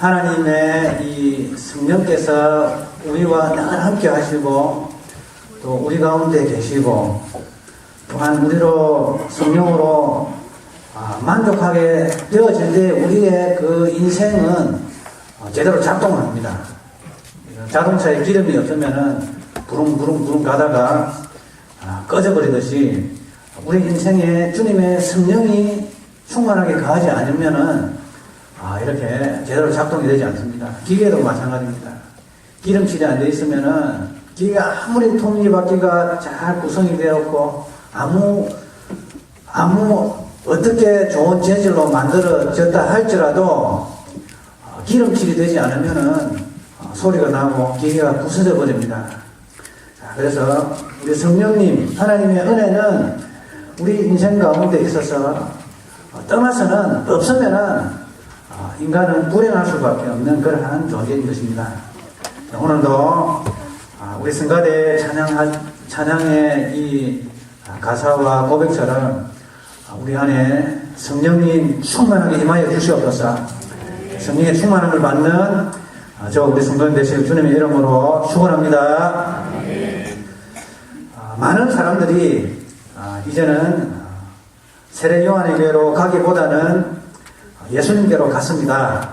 하나님의 이 성령께서 우리와 늘 함께 하시고 또 우리 가운데 계시고 또한 우리로 성령으로 만족하게 되어질 때 우리의 그 인생은 제대로 작동을 합니다. 자동차에 기름이 없으면은 부릉부릉 가다가 꺼져버리듯이 우리 인생에 주님의 성령이 충만하게 가하지 않으면은 이렇게 제대로 작동이 되지 않습니다. 기계도 마찬가지입니다. 기름칠이 안 돼 있으면은 기계가 아무리 톱니바퀴가 잘 구성이 되었고 아무 어떻게 좋은 재질로 만들어졌다 할지라도 기름칠이 되지 않으면은 소리가 나고 기계가 부서져 버립니다. 그래서 우리 성령님 하나님의 은혜는 우리 인생 가운데 있어서 떠나서는 없으면은 인간은 불행할 수밖에 없는 그러한 존재인 것입니다. 오늘도 우리 성가대 찬양의 이 가사와 고백처럼 우리 안에 성령님 충만하게 임하여 주시옵소서. 성령의 충만함을 받는 우리 성도님 되실 주님의 이름으로 축원합니다. 많은 사람들이 이제는 세례 요한에게로 가기보다는 예수님께로 갔습니다.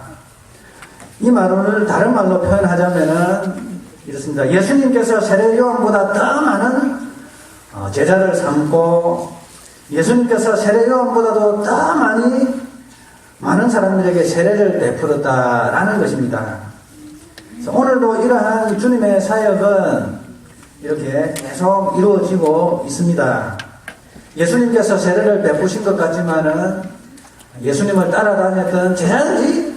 이 말을 다른 말로 표현하자면은 이렇습니다. 예수님께서 세례 요한보다 더 많은 제자를 삼고 예수님께서 세례 요한보다도 더 많은 사람들에게 세례를 베풀었다라는 것입니다. 그래서 오늘도 이러한 주님의 사역은 이렇게 계속 이루어지고 있습니다. 예수님께서 세례를 베푸신 것 같지만은 예수님을 따라다녔던 제자들이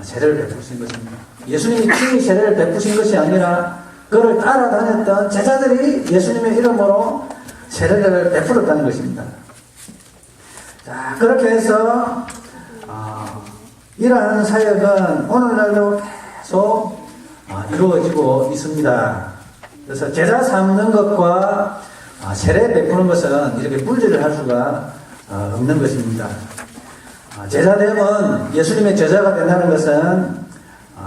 세례를 베푸신 것입니다. 예수님이 친히 세례를 베푸신 것이 아니라 그를 따라다녔던 제자들이 예수님의 이름으로 세례를 베풀었다는 것입니다. 자, 그렇게 해서 이러한 사역은 오늘날도 계속 이루어지고 있습니다. 그래서 제자 삼는 것과 세례 베푸는 것은 이렇게 분리를 할 수가 없는 것입니다. 제자됨은 예수님의 제자가 된다는 것은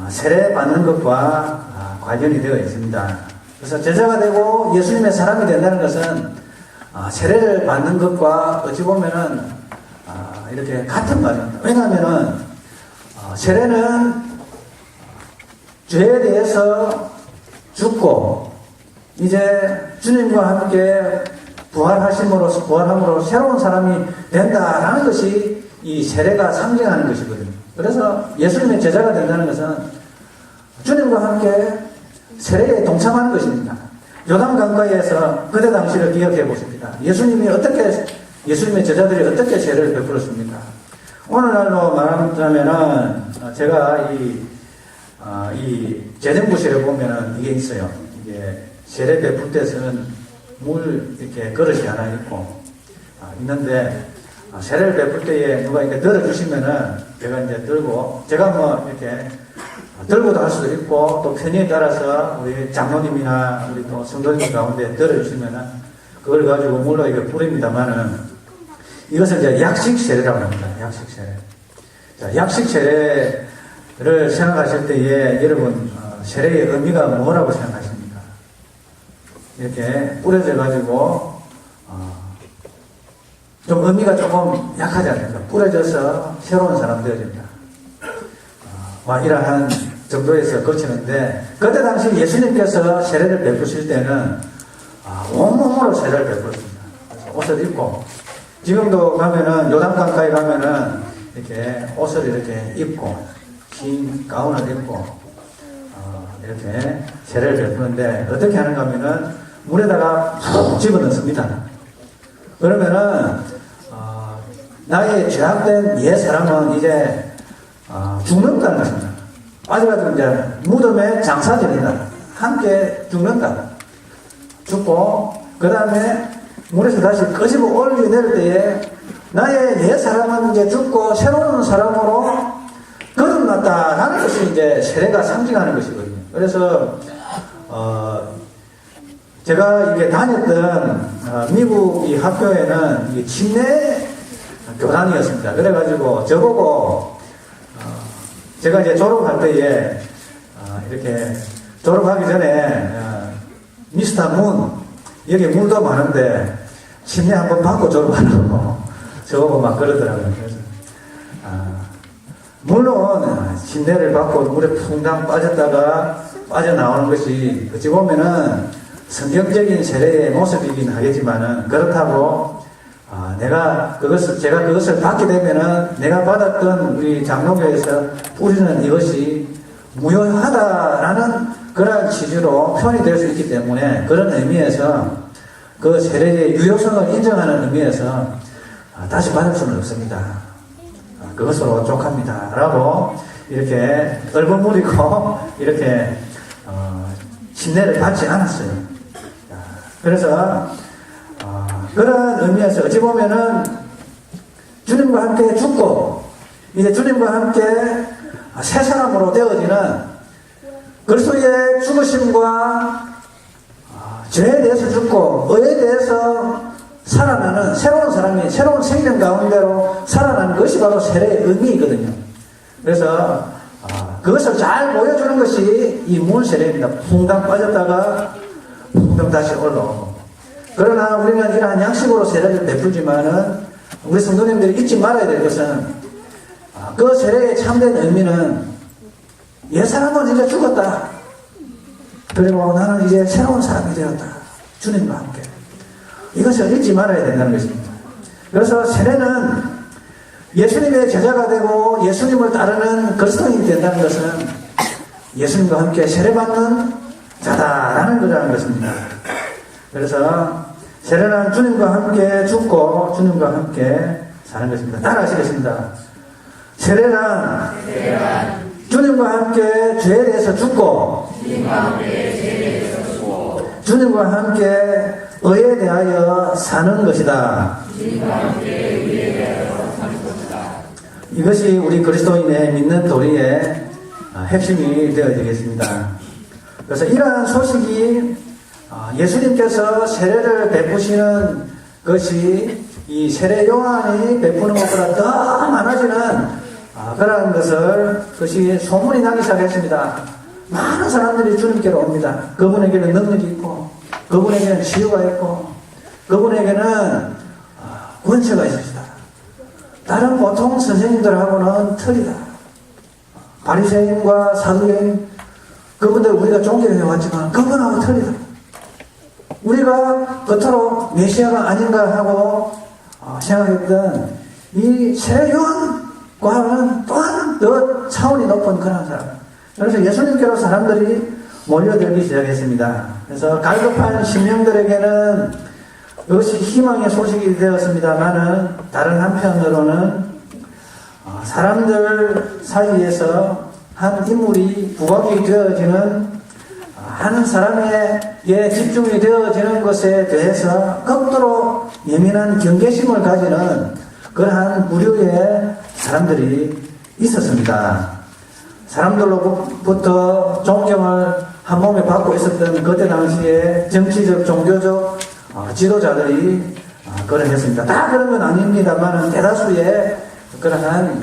세례 받는 것과 관련이 되어 있습니다. 그래서 제자가 되고 예수님의 사람이 된다는 것은 세례를 받는 것과 어찌 보면은 이렇게 같은 말입니다. 왜냐하면은 세례는 죄에 대해서 죽고 이제 주님과 함께 부활함으로 새로운 사람이 된다라는 것이 이 세례가 상징하는 것이거든요. 그래서 예수님의 제자가 된다는 것은 주님과 함께 세례에 동참하는 것입니다. 요단 강가에서 그때 당시를 기억해 보십니다. 예수님의 제자들이 어떻게 세례를 베풀었습니까? 오늘날로 말하자면은 제가 이 재정부실에 보면은 이게 있어요. 이게 세례 베풀 때 쓰는 물 이렇게 그릇이 하나 있는데 세례를 베풀 때에 누가 이렇게 들어주시면은 제가 이제 제가 뭐 이렇게 들고도 할 수도 있고 또 편의에 따라서 우리 장로님이나 우리 또 성도님 가운데 들어주시면은 그걸 가지고 물로 이렇게 뿌립니다만은 이것을 이제 약식 세례라고 합니다. 약식 세례. 자, 약식 세례를 생각하실 때에 여러분 세례의 의미가 뭐라고 생각하십니까? 이렇게 뿌려져 가지고 좀 의미가 조금 약하지 않습니까? 뿌려져서 새로운 사람 되어집니다. 이러한 정도에서 거치는데 그때 당시 예수님께서 세례를 베푸실 때는 온몸으로 세례를 베풀었습니다. 옷을 입고 지금도 가면은 요단강가에 가면은 이렇게 옷을 이렇게 입고 긴 가운을 입고 이렇게 세례를 베푸는데 어떻게 하는가 하면은 물에다가 푹 집어넣습니다. 그러면은 나의 죄악된 옛 사람은 이제 죽는다는 것입니다. 빠져가지고 이제 무덤에 장사됩니다. 함께 죽는다. 죽고 그 다음에 물에서 다시 끄집어 올려낼 때에 나의 옛 사람은 이제 죽고 새로운 사람으로 거듭났다라는 것이 이제 세례가 상징하는 것이거든요. 그래서 제가 이게 다녔던 미국 이 학교에는 이게 침례 교단이었습니다. 그래가지고 저보고 제가 이제 졸업할 때에 이렇게 졸업하기 전에 미스터 문, 여기 문도 많은데 침례 한번 받고 졸업하라고 저보고 막 그러더라고요. 그래서 물론 침례를 받고 물에 풍당 빠졌다가 빠져나오는 것이 어찌 보면은 성경적인 세례의 모습이긴 하겠지만은, 그렇다고 제가 그것을 받게 되면은 내가 받았던 우리 장로교에서 뿌리는 이것이 무효하다라는 그런 취지로 표현이 될 수 있기 때문에, 그런 의미에서 그 세례의 유효성을 인정하는 의미에서 다시 받을 수는 없습니다. 그것으로 족합니다. 라고 이렇게 얼버무리고 이렇게 침례를 받지 않았어요. 그래서 그런 의미에서 어찌 보면은 주님과 함께 죽고 이제 주님과 함께 새 사람으로 되어지는 그리스도의 죽으심과 죄에 대해서 죽고 의에 대해서 살아나는 새로운 사람이 새로운 생명 가운데로 살아나는 것이 바로 세례의 의미이거든요. 그래서 그것을 잘 보여주는 것이 이 문세례입니다. 풍당 빠졌다가 풍당 다시 올라오고. 그러나 우리는 이러한 양식으로 세례를 베풀지만은 우리 성도님들이 잊지 말아야 될 것은 그 세례의 참된 의미는 옛사람은 이제 죽었다. 그리고 나는 이제 새로운 사람이 되었다. 주님과 함께. 이것을 잊지 말아야 된다는 것입니다. 그래서 세례는 예수님의 제자가 되고 예수님을 따르는 그리스도인이 된다는 것은 예수님과 함께 세례받는 자다라는 거라는 것입니다. 그래서 세례는 주님과 함께 죽고 주님과 함께 사는 것입니다. 따라하시겠습니다. 세례는 주님과 함께 죄에 대해서 죽고 주님과 함께 의에 대하여 사는 것이다. 이것이 우리 그리스도인의 믿는 도리의 핵심이 되어지겠습니다. 그래서 이러한 소식이 예수님께서 세례를 베푸시는 것이 이 세례 요한이 베푸는 것보다 더 많아지는 그러한 그것이 소문이 나기 시작했습니다. 많은 사람들이 주님께로 옵니다. 그분에게는 능력이 있고 그분에게는 치유가 있고 그분에게는 권세가 있으시다. 다른 보통 선생님들하고는 틀리다. 바리새인과 사두개인 그분들 우리가 존경해왔지만 그분하고 틀리다. 우리가 겉으로 메시아가 아닌가 하고 생각했던 이 세례요한과는 또한 더 차원이 높은 그런 사람. 그래서 예수님께로 사람들이 몰려들기 시작했습니다. 그래서 갈급한 심령들에게는 이것이 희망의 소식이 되었습니다만은 다른 한편으로는 사람들 사이에서 한 인물이 부각이 되어지는 한 사람에게 집중이 되어지는 것에 대해서 극도로 예민한 경계심을 가지는 그러한 부류의 사람들이 있었습니다. 사람들로부터 존경을 한 몸에 받고 있었던 그때 당시에 정치적, 종교적 지도자들이 그러했습니다. 다 그런 건 아닙니다만 대다수의 그러한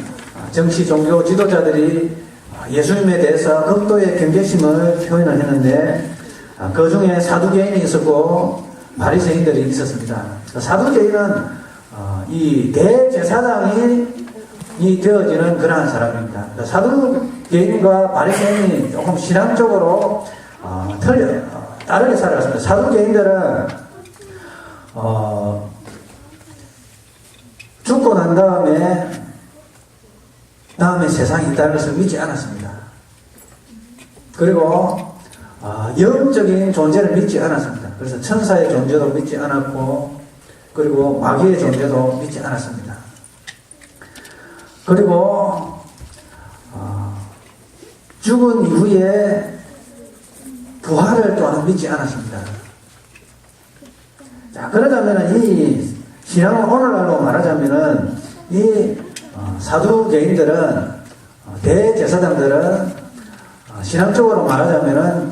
정치, 종교 지도자들이 예수님에 대해서 극도의 경계심을 표현을 했는데 그 중에 사두개인이 있었고 바리새인들이 있었습니다. 사두개인은 이 대제사장이 되어지는 그러한 사람입니다. 사두개인과 바리새인이 조금 신앙적으로 다르게 살아갔습니다. 사두개인들은 죽고 난 다음에 세상이 있다는 것을 믿지 않았습니다. 그리고 영적인 존재를 믿지 않았습니다. 그래서 천사의 존재도 믿지 않았고 그리고 마귀의 존재도 믿지 않았습니다. 그리고 죽은 이후에 부활을 또한 믿지 않았습니다. 자, 그러자면 이 신앙을 오늘날로 말하자면은 이 사두개인들은 대제사장들은 신앙적으로 말하자면은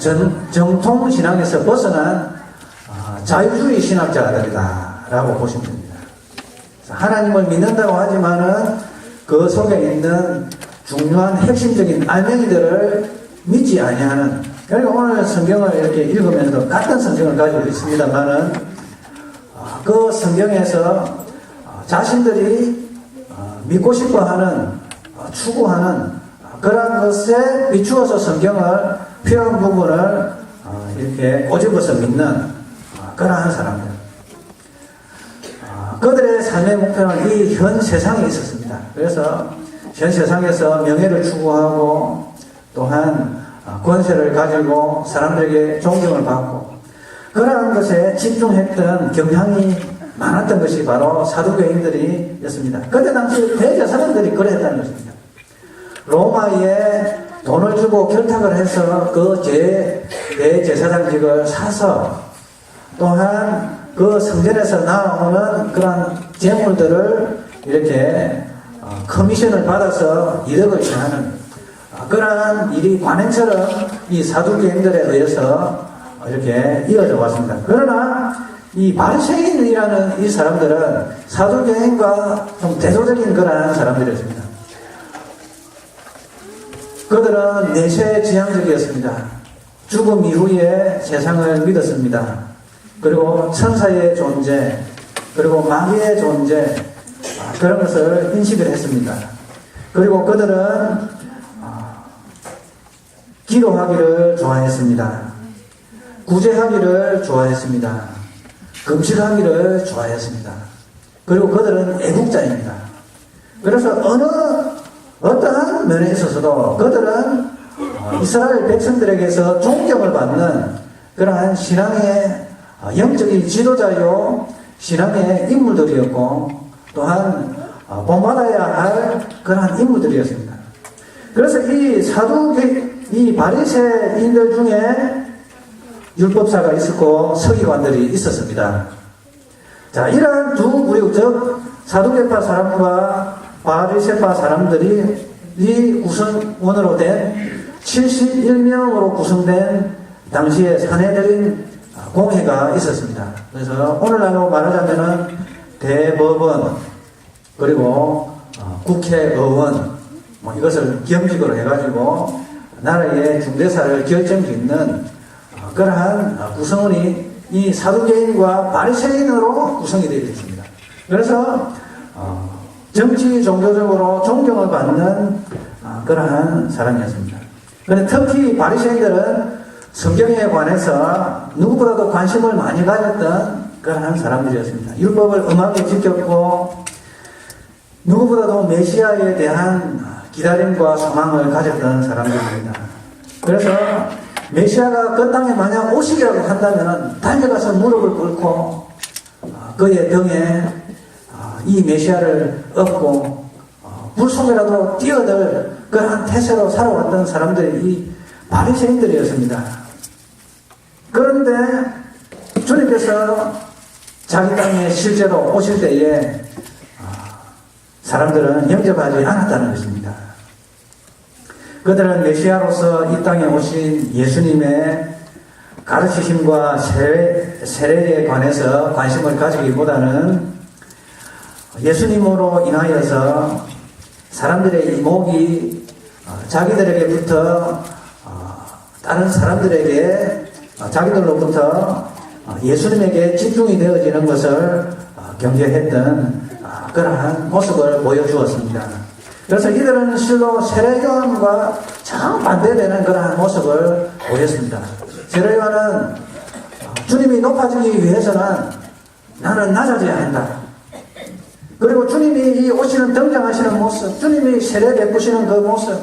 정통 신앙에서 벗어난 자유주의 신학자들이다라고 보시면 됩니다. 하나님을 믿는다고 하지만은 그 속에 있는 중요한 핵심적인 알맹이들을 믿지 아니하는, 그러니까 오늘 성경을 이렇게 읽으면서 같은 성경을 가지고 있습니다만은 그 성경에서 자신들이 믿고 싶어하는 추구하는 그런 것에 비추어서 성경을 필요한 부분을 이렇게 꼬집어서 믿는 그러한 사람들. 그들의 삶의 목표는 이 현 세상에 있었습니다. 그래서 현 세상에서 명예를 추구하고 또한 권세를 가지고 사람들에게 존경을 받고 그러한 것에 집중했던 경향이 많았던 것이 바로 사두개인들이었습니다. 그때 당시 대제사장들이 그랬다는 것입니다. 로마에 돈을 주고 결탁을 해서 그 대제사장직을 사서 또한 그 성전에서 나오는 그런 재물들을 이렇게 커미션을 받아서 이득을 취하는 그러한 일이 관행처럼 이 사두개인들에 의해서 이렇게 이어져 왔습니다. 그러나 이 바리새인이라는 이 사람들은 사두개인과 좀 대조적인 그러한 사람들이었습니다. 그들은 내세지향적이었습니다. 죽음 이후에 세상을 믿었습니다. 그리고 천사의 존재, 그리고 마귀의 존재, 그런 것을 인식을 했습니다. 그리고 그들은 기도하기를 좋아했습니다. 구제하기를 좋아했습니다. 금식하기를 좋아했습니다. 그리고 그들은 애국자입니다. 그래서 어떠한 면에 있어서도 그들은 이스라엘 백성들에게서 존경을 받는 그러한 신앙의 영적인 지도자요 신앙의 인물들이었고 또한 본받아야 할 그러한 인물들이었습니다. 그래서 이 바리새인들 중에 율법사가 있었고 서기관들이 있었습니다. 자, 이러한 두 무리국, 즉 사두개파 사람과 바리새파 사람들이 이 구성원으로 된 71명으로 구성된 당시에 사내들인 공회가 있었습니다. 그래서 오늘날로 말하자면은 대법원 그리고 국회의원 이것을 겸직으로 해가지고 나라의 중대사를 결정짓는 그러한 구성원이 이 사두개인과 바리새인으로 구성이 되어 있습니다. 그래서 정치 종교적으로 존경을 받는 그러한 사람이었습니다. 그런데 특히 바리새인들은 성경에 관해서 누구보다도 관심을 많이 가졌던 그러한 사람들이었습니다. 율법을 엄하게 지켰고 누구보다도 메시아에 대한 기다림과 소망을 가졌던 사람들입니다. 그래서 메시아가 그 땅에 만약 오시기라고 한다면 달려가서 무릎을 꿇고 그의 등에 이 메시아를 업고 불속에라도 뛰어들 그러한 태세로 살아왔던 사람들이 이 바리새인들이었습니다. 그런데 주님께서 자기 땅에 실제로 오실 때에 사람들은 영접하지 않았다는 것입니다. 그들은 메시아로서 이 땅에 오신 예수님의 가르치심과 세례에 관해서 관심을 가지기보다는 예수님으로 인하여서 사람들의 이목이 자기들에게부터 다른 사람들에게 자기들로부터 예수님에게 집중이 되어지는 것을 경계했던 그러한 모습을 보여주었습니다. 그래서 이들은 실로 세례요한과 정반대되는 그러한 모습을 보였습니다. 세례요한은 주님이 높아지기 위해서는 나는 낮아져야 한다. 그리고 주님이 이 오시는 등장하시는 모습, 주님이 세례 베푸시는 그 모습,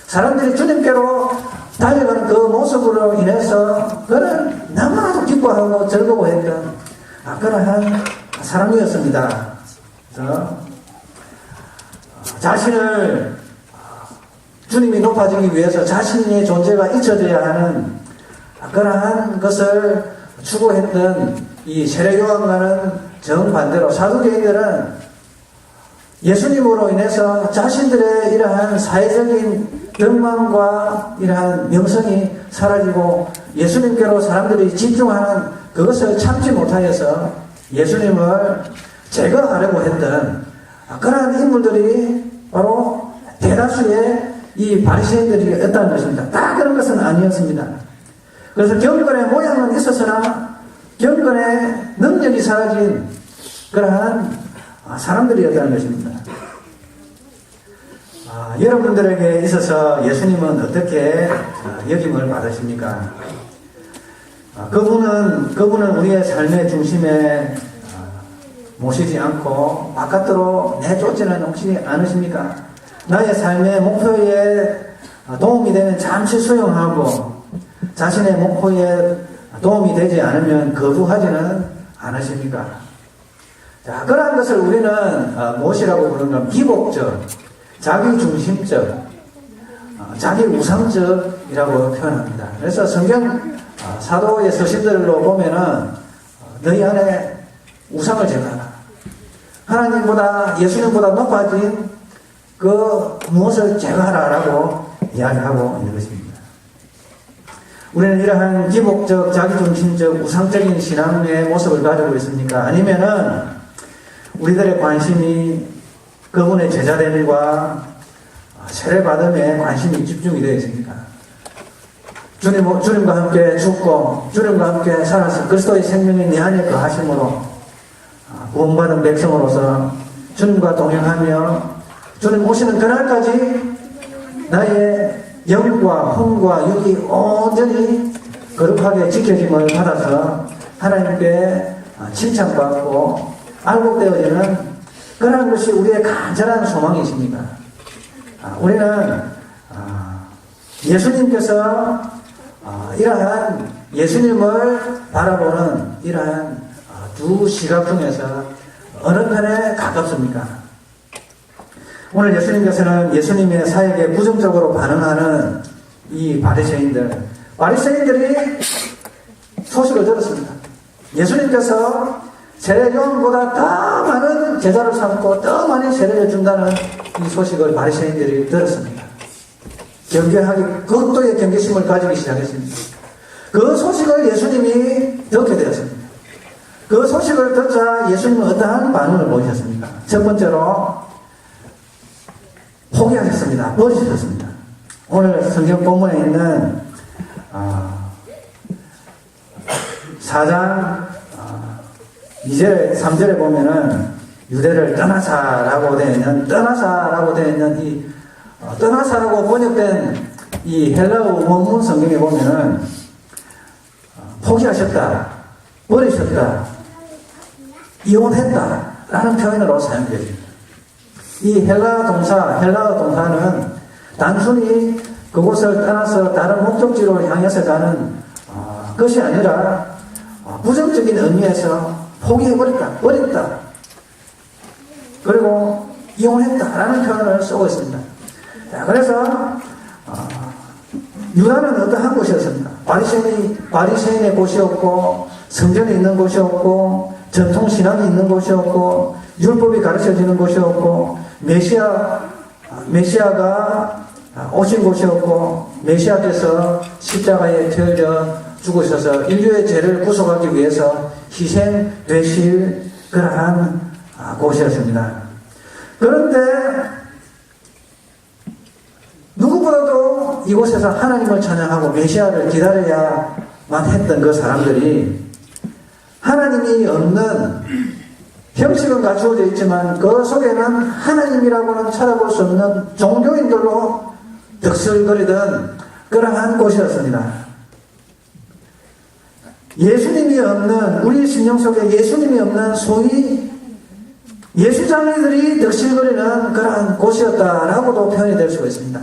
사람들이 주님께로 달려가는 그 모습으로 인해서 그는 너무나도 기뻐하고 즐거워했던 그러한 사람이었습니다. 그래서 자신을 주님이 높아지기 위해서 자신의 존재가 잊혀져야 하는 그러한 것을 추구했던 이 세례요한과는 정반대로 사두개인들은 예수님으로 인해서 자신들의 이러한 사회적인 명망과 이러한 명성이 사라지고 예수님께로 사람들이 집중하는 그것을 참지 못하여서 예수님을 제거하려고 했던 그러한 인물들이 바로 대다수의 이 바리새인들이었다는 것입니다. 다 그런 것은 아니었습니다. 그래서 경건의 모양은 있었으나 경건의 능력이 사라진 그러한 사람들이었다는 것입니다. 여러분들에게 있어서 예수님은 어떻게 여김을 받으십니까? 그분은 우리의 삶의 중심에 모시지 않고 바깥으로 내쫓지는 혹시 않으십니까? 나의 삶의 목표에 도움이 되면 잠시 수용하고 자신의 목표에 도움이 되지 않으면 거부하지는 않으십니까? 자, 그러한 것을 우리는 무엇이라고 부르는가? 기복적, 자기중심적, 자기우상적이라고 표현합니다. 그래서 성경 사도의 서신들로 보면은 너희 안에 우상을 제거하라. 하나님보다 예수님보다 높아진 그 무엇을 제거하라라고 이야기하고 있는 것입니다. 우리는 이러한 기복적, 자기중심적, 우상적인 신앙의 모습을 가지고 있습니까? 아니면은 우리들의 관심이 그분의 제자됨과 세례받음에 관심이 집중이 되어 있습니까? 주님과 함께 죽고 주님과 함께 살아서 그리스도의 생명이 내 안에 거하심으로 구원받은 백성으로서 주님과 동행하며 주님 오시는 그날까지 나의 영과 혼과 육이 온전히 거룩하게 지켜짐을 받아서 하나님께 칭찬받고 알곡되어지는 그런 것이 우리의 간절한 소망이십니다. 우리는 예수님께서 이러한 예수님을 바라보는 이러한 두 시각 중에서 어느 편에 가깝습니까? 오늘 예수님께서는 예수님의 사역에 부정적으로 반응하는 이 바리새인들이 소식을 들었습니다. 예수님께서 세례요한보다 더 많은 제자를 삼고 더 많은 세례를 준다는 이 소식을 바리새인들이 들었습니다. 경계하기, 극도의 경계심을 가지기 시작했습니다. 그 소식을 예수님이 듣게 되었습니다. 그 소식을 듣자 예수님은 어떠한 반응을 보이셨습니까? 첫 번째로 포기하셨습니다. 버리셨습니다. 오늘 성경 본문에 있는 4장 2절, 3절에 보면은 유대를 떠나사라고 되어 있는 이 떠나사라고 번역된 이 헬라어 원문 성경에 보면은 포기하셨다, 버리셨다, 이혼했다 라는 표현으로 사용됩니다. 이 헬라어 동사는 단순히 그곳을 떠나서 다른 목적지로 향해서 가는 것이 아니라 부정적인 의미에서 포기해버렸다, 버렸다, 그리고 이혼했다라는 표현을 쓰고 있습니다. 자, 그래서 유다는 어떠한 곳이었습니까? 바리새인의 곳이었고 성전이 있는 곳이었고 전통신앙이 있는 곳이었고 율법이 가르쳐지는 곳이었고 메시아가 오신 곳이었고 메시아께서 십자가에 태어져 죽으셔서 인류의 죄를 구속하기 위해서 희생되실 그러한 곳이었습니다. 그런데 누구보다도 이곳에서 하나님을 찬양하고 메시아를 기다려야만 했던 그 사람들이 하나님이 없는 형식은 갖추어져 있지만 그 속에는 하나님이라고는 찾아볼 수 없는 종교인들로 득실거리던 그러한 곳이었습니다. 예수님이 없는, 우리 심령 속에 예수님이 없는 소위 예수장이들이 득실거리는 그러한 곳이었다라고도 표현이 될 수가 있습니다.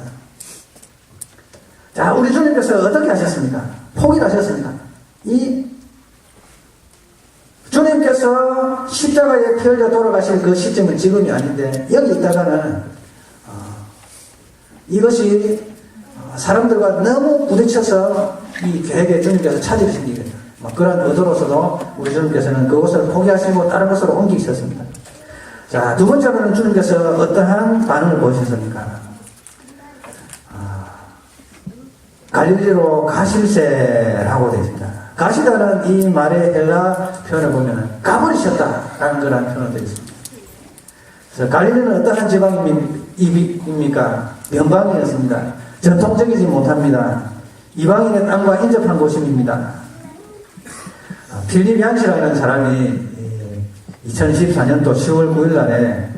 자, 우리 주님께서 어떻게 하셨습니까? 포기를 하셨습니다. 이 주님께서 십자가에 피 흘려 돌아가실 그 시점은 지금이 아닌데 여기 있다가는 이것이 사람들과 너무 부딪혀서 이 계획에 주님께서 차질이 생기겠다. 그런 의도로서도 우리 주님께서는 그것을 포기하시고 다른 곳으로 옮기셨습니다. 자, 두 번째로는 주님께서 어떠한 반응을 보이셨습니까? 갈릴리로 가실세라고 되어 있습니다. 가시다는 이 말의 헬라 표현을 보면 가버리셨다라는 그런 표현을 되어 있습니다. 그래서 갈릴리는 어떠한 지방입니까? 변방이었습니다. 전통적이지 못합니다. 이방인의 땅과 인접한 곳입니다. 필립 얀시라는 사람이 2014년도 10월 9일 날에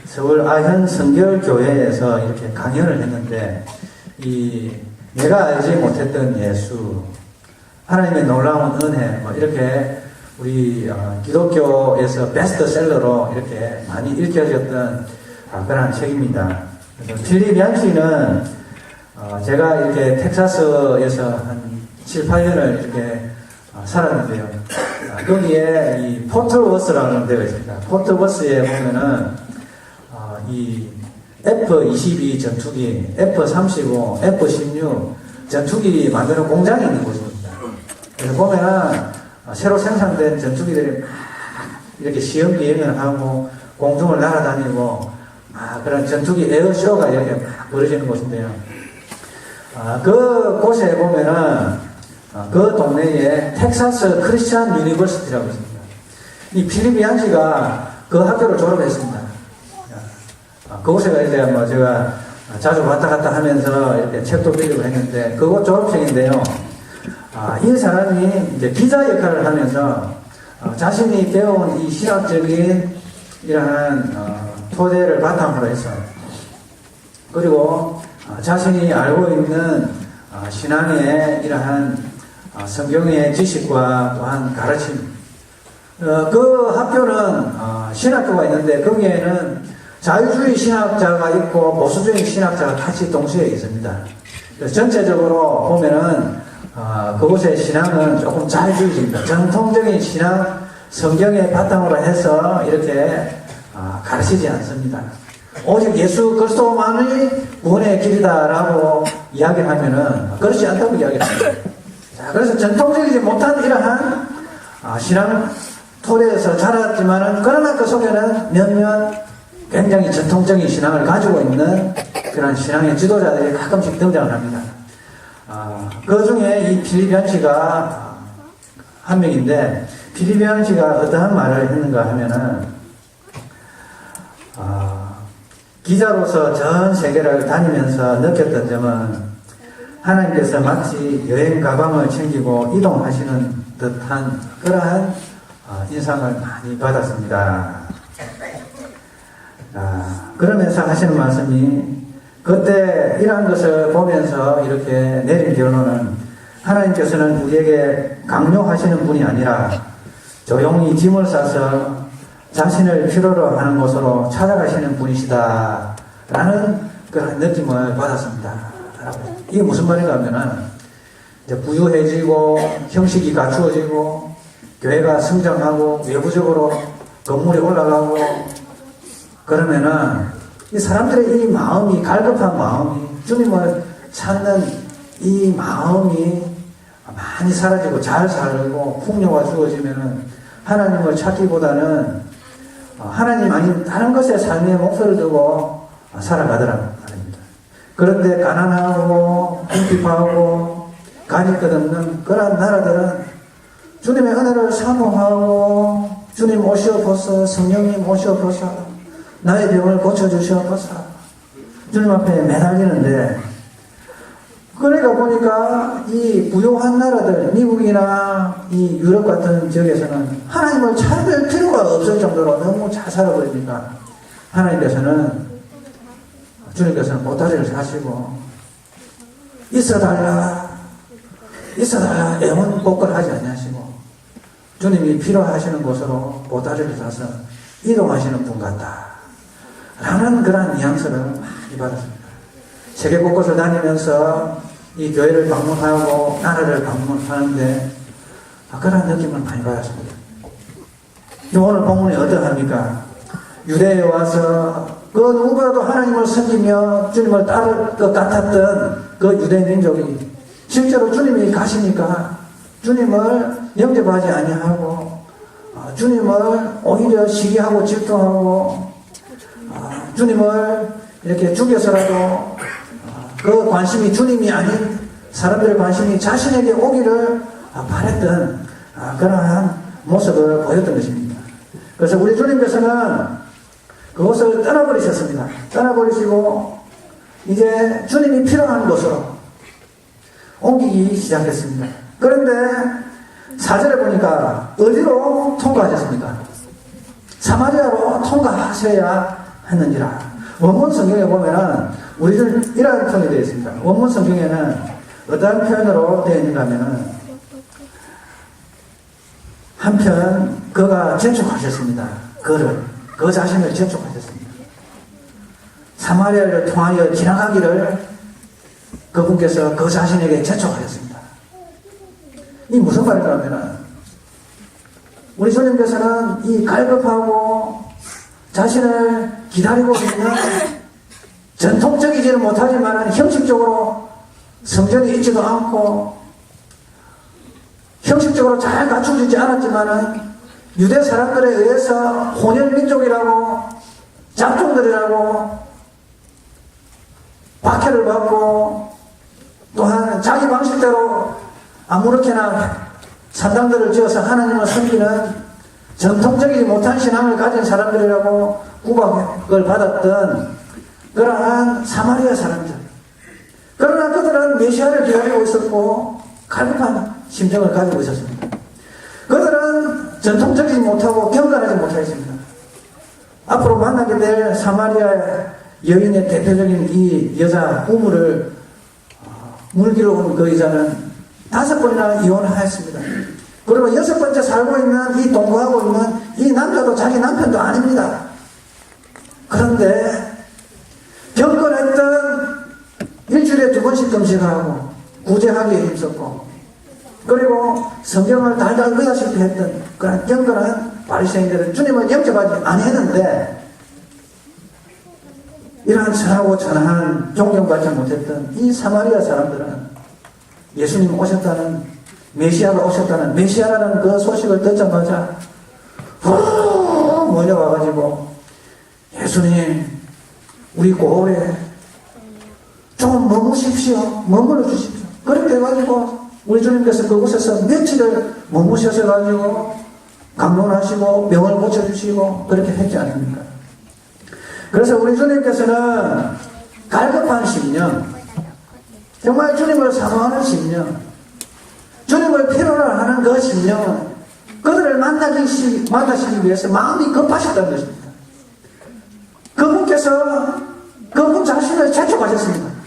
서울 아현 성결교회에서 이렇게 강연을 했는데, 내가 알지 못했던 예수, 하나님의 놀라운 은혜, 이렇게 우리 기독교에서 베스트셀러로 이렇게 많이 읽혀졌던 그런 책입니다. 필립 얀시는 제가 이렇게 텍사스에서 한 7, 8년을 이렇게 살았는데요. 거기에 이 포트워스라는 데가 있습니다. 포트워스에 보면은 이 F-22 전투기, F-35, F-16 전투기 만드는 공장이 있는 곳입니다. 그래서 보면은 새로 생산된 전투기들이 막 이렇게 시험 비행을 하고 공중을 날아다니고 그런 전투기 에어쇼가 이렇게 막 벌어지는 곳인데요. 그 곳에 보면은 그 동네에 텍사스 크리스천 유니버시티라고 있습니다. 이 필립 얀시가 그 학교를 졸업했습니다. 그곳에가 이제 제가 자주 왔다 갔다 하면서 이렇게 책도 빌리고 했는데, 그곳 졸업생인데요. 이 사람이 이제 기자 역할을 하면서 자신이 배운 이 신학적인 이러한 토대를 바탕으로 해서, 그리고 자신이 알고 있는 신앙의 이러한 성경의 지식과 또한 가르침, 그 학교는 신학교가 있는데 거기에는 자유주의 신학자가 있고 보수주의 신학자가 같이 동시에 있습니다. 그래서 전체적으로 보면은 그곳의 신앙은 조금 자유주의입니다. 전통적인 신앙, 성경의 바탕으로 해서 이렇게 가르치지 않습니다. 오직 예수 그리스도만이 구원의 길이다라고 이야기하면은 그렇지 않다고 이야기합니다. 자, 그래서 전통적이지 못한 이러한 신앙 토대에서 자랐지만은, 그러나 그 속에는 몇몇 굉장히 전통적인 신앙을 가지고 있는 그런 신앙의 지도자들이 가끔씩 등장을 합니다. 그 중에 이 필립 얀시가 한 명인데, 필립 얀시가 어떠한 말을 했는가 하면은, 기자로서 전 세계를 다니면서 느꼈던 점은, 하나님께서 마치 여행 가방을 챙기고 이동하시는 듯한 그러한 인상을 많이 받았습니다. 그러면서 하시는 말씀이, 그때 이러한 것을 보면서 이렇게 내린 결론은, 하나님께서는 우리에게 강요하시는 분이 아니라 조용히 짐을 싸서 자신을 필요로 하는 곳으로 찾아가시는 분이시다 라는 그런 느낌을 받았습니다. 이게 무슨 말인가 하면은, 이제 부유해지고 형식이 갖추어지고 교회가 성장하고 외부적으로 건물이 올라가고 그러면은 이 사람들의 이 마음이, 갈급한 마음이, 주님을 찾는 이 마음이 많이 사라지고 잘 살고 풍요가 주어지면은 하나님을 찾기보다는 하나님 아닌 다른 것에 삶의 목표를 두고 살아가더라는 말입니다. 그런데 가난하고 궁핍하고 가질 것 없는 그런 나라들은 주님의 은혜를 사모하고, 주님 오시옵소서, 성령님 오시옵소서, 나의 병을 고쳐주시옵소서, 주님 앞에 매달리는데, 그러니까 보니까 이 부유한 나라들, 미국이나 이 유럽 같은 지역에서는 하나님을 찾을 필요가 없을 정도로 너무 잘 살아버리니까 주님께서는 보따리를 사시고 있어달라 애원복걸 하지 아니하시고, 주님이 필요하시는 곳으로 보따리를 사서 이동하시는 분 같다 라는 그런 뉘앙스를 많이 받았습니다. 세계 곳곳을 다니면서 이 교회를 방문하고 나라를 방문하는데 그런 느낌을 많이 받았습니다. 오늘 본문이 어떠합니까? 유대에 와서 그 누구보다도 하나님을 섬기며 주님을 따를 것 같았던 그 유대 민족이 실제로 주님이 가시니까 주님을 영접하지 아니하고 주님을 오히려 시기하고 질투하고 주님을 이렇게 죽여서라도 그 관심이 주님이 아닌 사람들의 관심이 자신에게 오기를 바랬던 그러한 모습을 보였던 것입니다. 그래서 우리 주님께서는 그것을 떠나버리셨습니다. 떠나버리시고 이제 주님이 필요한 곳으로 옮기기 시작했습니다. 그런데 4절에 보니까 어디로 통과하셨습니까? 사마리아로 통과하셔야 했는지라. 원문 성경에 보면은 우리들 이런 표현이 되어 있습니다. 원문 성경에는 어떤 표현으로 되어 있는가 하면은 한편 그가 재촉하셨습니다. 그 자신을 재촉하셨습니다. 사마리아를 통하여 지나가기를 그분께서 그 자신에게 재촉하셨습니다. 이 무슨 말인가 하면은 우리 주님께서는 이 갈급하고 자신을 기다리고 있는 전통적이지는 못하지만 형식적으로 성전이 있지도 않고 형식적으로 잘 갖춰지지 않았지만은 유대 사람들에 의해서 혼혈민족이라고 잡종들이라고 박해를 받고 또한 자기 방식대로 아무렇게나 산당들을 지어서 하나님을 섬기는 전통적이지 못한 신앙을 가진 사람들이라고 구박을 받았던 그러한 사마리아 사람들. 그러나 그들은 메시아를 기다리고 있었고 갈급한 심정을 가지고 있었습니다. 그들은 전통적이지 못하고 경건하지 못하였습니다. 앞으로 만나게 될 사마리아 여인의 대표적인 이 여자 우물을 물기로 온 그 여자는 5번이나 이혼하였습니다. 그리고 6번째 살고 있는 이 동거하고 있는 이 남자도 자기 남편도 아닙니다. 그런데 경건했던 일주일에 2번씩 금식하고 구제하기에 힘썼고 그리고 성경을 달달 외우시게 했던 그런 경건한 바리새인들은 주님을 영접하지 아니했는데 이러한 선하고 천한 존경받지 못했던 이 사마리아 사람들은 예수님 오셨다는 메시아가 오셨다는 메시아라는 그 소식을 듣자마자 몰려와가지고 예수님 우리 고을에 좀 머무십시오. 머물러 주십시오. 그렇게 해가지고 우리 주님께서 그곳에서 며칠을 머무셔서가지고 강론하시고 병을 고쳐주시고 그렇게 했지 않습니까? 그래서 우리 주님께서는 갈급한 심령, 정말 주님을 사모하는 심령, 주님을 필요로 하는 그 심령은 그들을 만나시기 위해서 마음이 급하셨다는 것입니다. 그분께서 그분 자신을 재촉하셨습니다.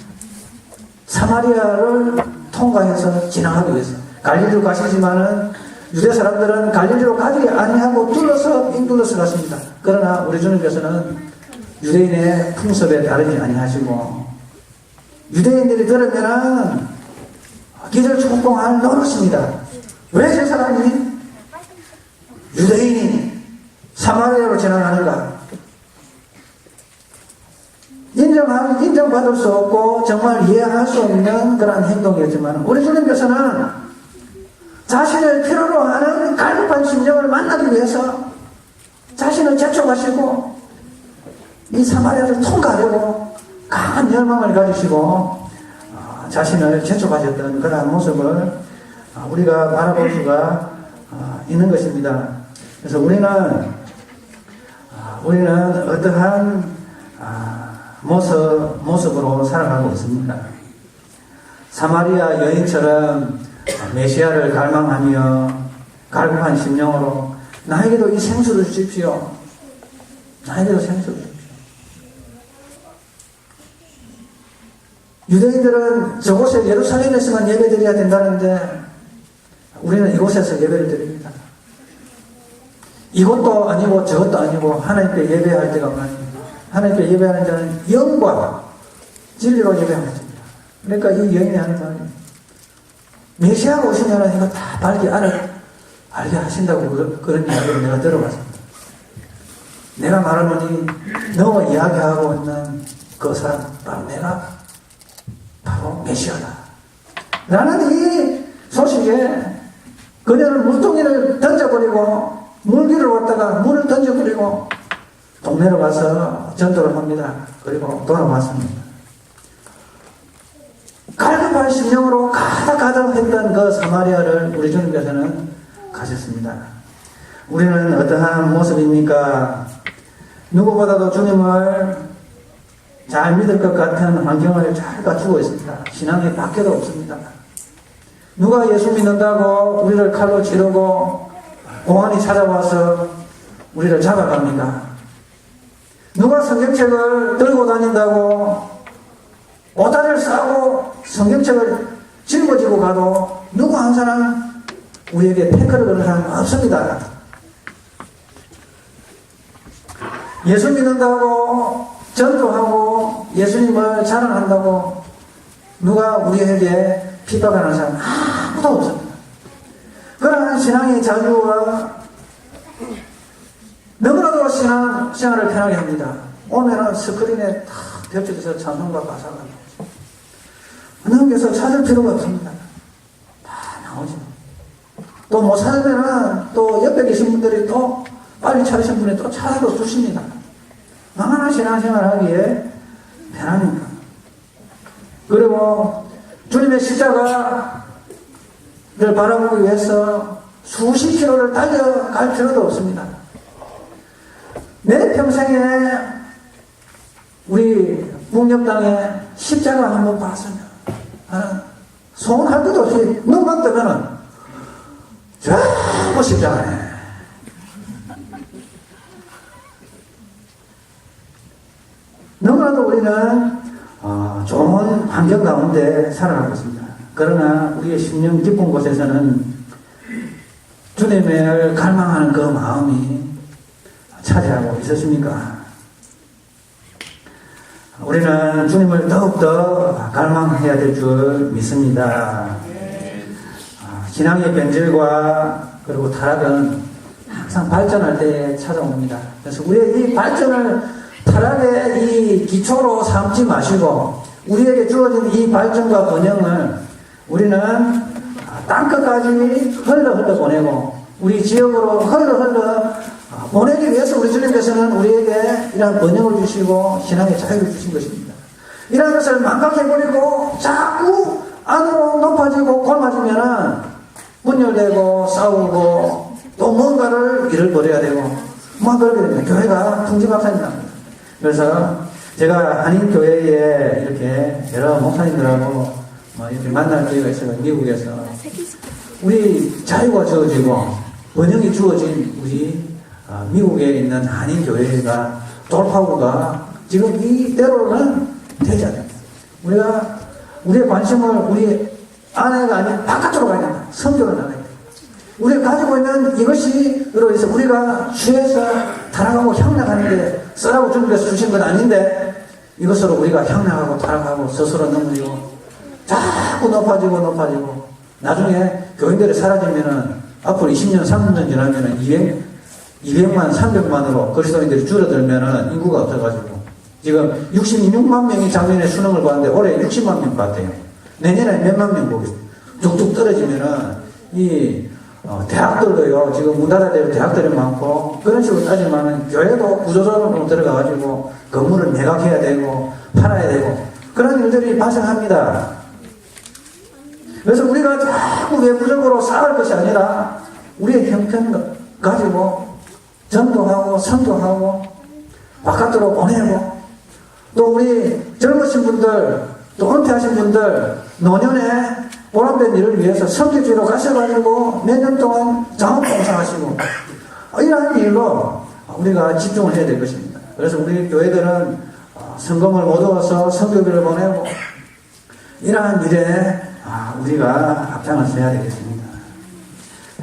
사마리아를 통과해서 지나가기 위해서. 갈릴리로 가시지만은 유대 사람들은 갈릴리로 가지 아니하고 빙 둘러서 갔습니다. 그러나 우리 주님께서는 유대인의 풍습에 따르지 아니하시고 유대인들이 들으면은 기절 촉봉할 노릇입니다. 왜 저 사람이 유대인이 사마리아로 지나가는가? 인정받을 수 없고 정말 이해할 수 없는 그런 행동이었지만 우리 주님께서는 자신을 필요로 하는 갈급한 심령을 만나기 위해서 자신을 재촉하시고 이 사마리아를 통과하려고 강한 열망을 가지시고 자신을 재촉하셨던 그러한 모습을 우리가 바라볼 수가 있는 것입니다. 그래서 우리는 어떠한 모습으로 살아가고 있습니다. 사마리아 여인처럼 메시아를 갈망하며 갈급한 심령으로 나에게도 이 생수를 주십시오. 나에게도 생수를 주십시오. 유대인들은 저곳에 예루살렘에서만 예배드려야 된다는데 우리는 이곳에서 예배를 드립니다. 이것도 아니고 저것도 아니고 하나님께 예배할 때가 많습니다. 하나님께 예배하는 자는 영과 진리로 예배하는 자입니다. 그러니까 이 여인이 하는 말이 메시아가 오시면 이거 다 알게 하신다고 그런 이야기를 내가 들어봤습니다. 내가 말하노니 너가 이야기하고 있는 그 사람 바로 메시아다 라는 이 소식에 그녀는 물동이를 던져버리고 물기를 왔다가 물을 던져버리고 동네로 가서 전도를 합니다. 그리고 돌아왔습니다. 갈급한 심령으로 가득했던 그 사마리아를 우리 주님께서는 가셨습니다. 우리는 어떠한 모습입니까? 누구보다도 주님을 잘 믿을 것 같은 환경을 잘 갖추고 있습니다. 신앙이 밖에도 없습니다. 누가 예수 믿는다고 우리를 칼로 찌르고 공안이 찾아와서 우리를 잡아갑니까? 누가 성경책을 들고 다닌다고 오다리를 싸고 성경책을 짊어지고 가도 누구 한 사람 우리에게 태클을 거는 사람은 없습니다. 예수 믿는다고 전도하고 예수님을 자랑한다고 누가 우리에게 핍박하는 사람 아무도 없습니다. 그러한 신앙의 자유와 너무나도 신앙생활을 편하게 합니다. 오면은 스크린에 다 겹쳐져서 찬송과 가사가 나오죠. 넘겨서 찾을 필요가 없습니다. 다 나오죠. 또 못 찾으면은 또 옆에 계신 분들이 또 빨리 찾으신 분이 또 찾아도 주십니다. 얼마나 신앙생활 하기에 편합니까? 그리고 주님의 십자가를 바라보기 위해서 수십 킬로를 달려갈 필요도 없습니다. 내 평생에 우리 북녘 땅에 십자가 한번 봤으면 나는 소원할 것도 없이 눈만 뜨면은 전부 십자가네. 너무나도 우리는 좋은 환경 가운데 살아가고 있습니다. 그러나 우리의 심령 깊은 곳에서는 주님을 갈망하는 그 마음이 차지하고 있었습니까? 우리는 주님을 더욱더 갈망해야 될 줄 믿습니다. 신앙의 변질과 그리고 타락은 항상 발전할 때 찾아옵니다. 그래서 우리의 이 발전을 타락의 이 기초로 삼지 마시고 우리에게 주어진 이 발전과 번영을 우리는 땅끝까지 흘러 보내고 우리 지역으로 흘러 보내기 위해서 우리 주님께서는 우리에게 이러한 번영을 주시고 신앙의 자유를 주신 것입니다. 이러한 것을 망각해버리고 자꾸 안으로 높아지고 골마지면은 분열되고 싸우고 또 뭔가를 잃어버려야 되고 그러게 됩니다. 교회가 풍지박산이 납니다. 그래서 제가 한인교회에 이렇게 여러 목사님들하고 이렇게 만날 기회가 있어요. 미국에서 우리 자유가 주어지고 번영이 주어진 우리 미국에 있는 한인교회가 돌파구가 지금 이대로는 되지 않습니다. 우리의 관심을 우리 안에가 아닌 바깥으로 가야 된다. 선교를 나가야 된다. 우리가 가지고 있는 이것으로 해서 우리가 취해서 타락하고 향락하는데 쓰라고 주님께서 주신 건 아닌데 이것으로 우리가 향락하고 타락하고 스스로 넘어지고 자꾸 높아지고 나중에 교인들이 사라지면은 앞으로 20년, 30년 지나면은 200만, 300만으로 그리스도인들이 줄어들면은 인구가 없어가지고 지금 66만 명이 작년에 수능을 봤는데 올해 60만 명 봤대요. 내년에 몇만 명 보겠습니다. 뚝뚝 떨어지면은 대학들도요, 지금 문 닫아야 될 대학들이 많고, 그런 식으로 따지면은 교회도 구조조정으로 들어가가지고 건물을 매각해야 되고, 팔아야 되고, 그런 일들이 발생합니다. 그래서 우리가 자꾸 외부적으로 쌓을 것이 아니라, 우리의 형편 가지고, 전도하고, 선도하고, 바깥으로 보내고, 또 우리 젊으신 분들, 또 은퇴하신 분들, 노년에 보람된 일을 위해서 선교지로 가셔가지고 몇 년 동안 자원봉사하시고 이러한 일로 우리가 집중을 해야 될 것입니다. 그래서 우리 교회들은 성금을 못 얻어서 선교비를 보내고 이러한 일에 우리가 앞장을 서야 되겠습니다.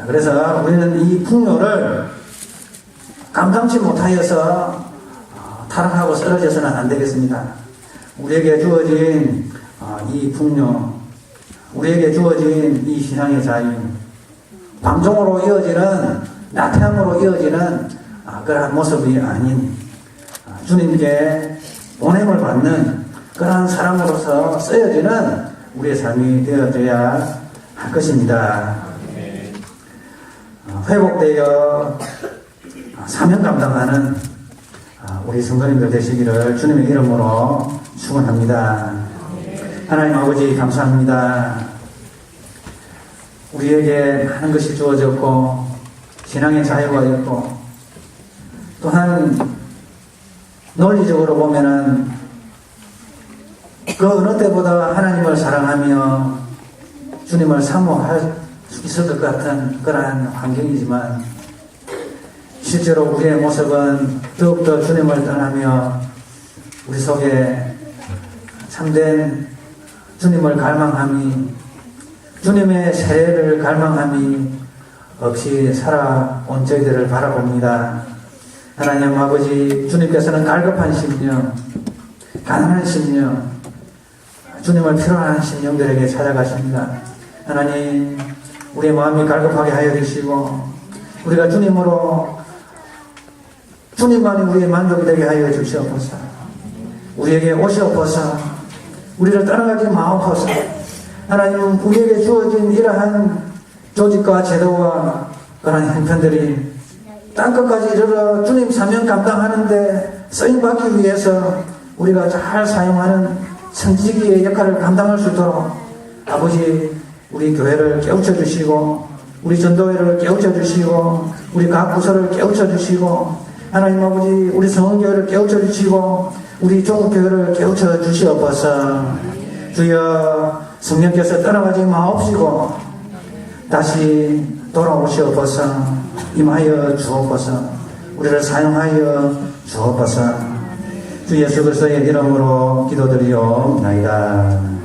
그래서 우리는 이 풍요를 감당치 못하여서 타락하고 쓰러져서는 안 되겠습니다. 우리에게 주어진 이 풍요, 우리에게 주어진 이 신앙의 자유, 방종으로 이어지는, 나태함으로 이어지는 그러한 모습이 아닌 주님께 보냄을 받는 그러한 사람으로서 쓰여지는 우리의 삶이 되어져야 할 것입니다. 회복되어 사명 감당하는 우리 성도님들 되시기를 주님의 이름으로 축원합니다. 하나님 아버지 감사합니다. 우리에게 많은 것이 주어졌고 신앙의 자유가 있고 또한 논리적으로 보면은 그 어느 때보다 하나님을 사랑하며 주님을 사모할 수 있을 것 같은 그러한 환경이지만 실제로 우리의 모습은 더욱더 주님을 떠나며 우리 속에 참된 주님을 갈망함이, 주님의 세례를 갈망함이 없이 살아온 저희들을 바라봅니다. 하나님 아버지, 주님께서는 갈급한 심령, 가난한 심령, 주님을 필요한 심령들에게 찾아가십니다. 하나님, 우리의 마음이 갈급하게 하여 주시고 우리가 주님으로, 주님만이 우리의 만족이 되게 하여 주시옵소서. 우리에게 오시옵소서. 우리를 떠나가지 마옵소서. 하나님, 우리에게 주어진 이러한 조직과 제도와 그런 형편들이 땅끝까지 이르러 주님 사명 감당하는데 쓰임받기 위해서 우리가 잘 사용하는 선지기의 역할을 감당할 수 있도록 아버지, 우리 교회를 깨우쳐 주시고 우리 전도회를 깨우쳐 주시고 우리 각 부서를 깨우쳐 주시고 하나님 아버지, 우리 성원교회를 깨우쳐 주시고 우리 종국교회를 깨우쳐 주시옵소서. 주여, 성령께서 떠나가지 마옵시고 다시 돌아오시옵소서. 임하여 주옵소서. 우리를 사용하여 주옵소서. 주 예수 그리스도의 이름으로 기도드리옵나이다.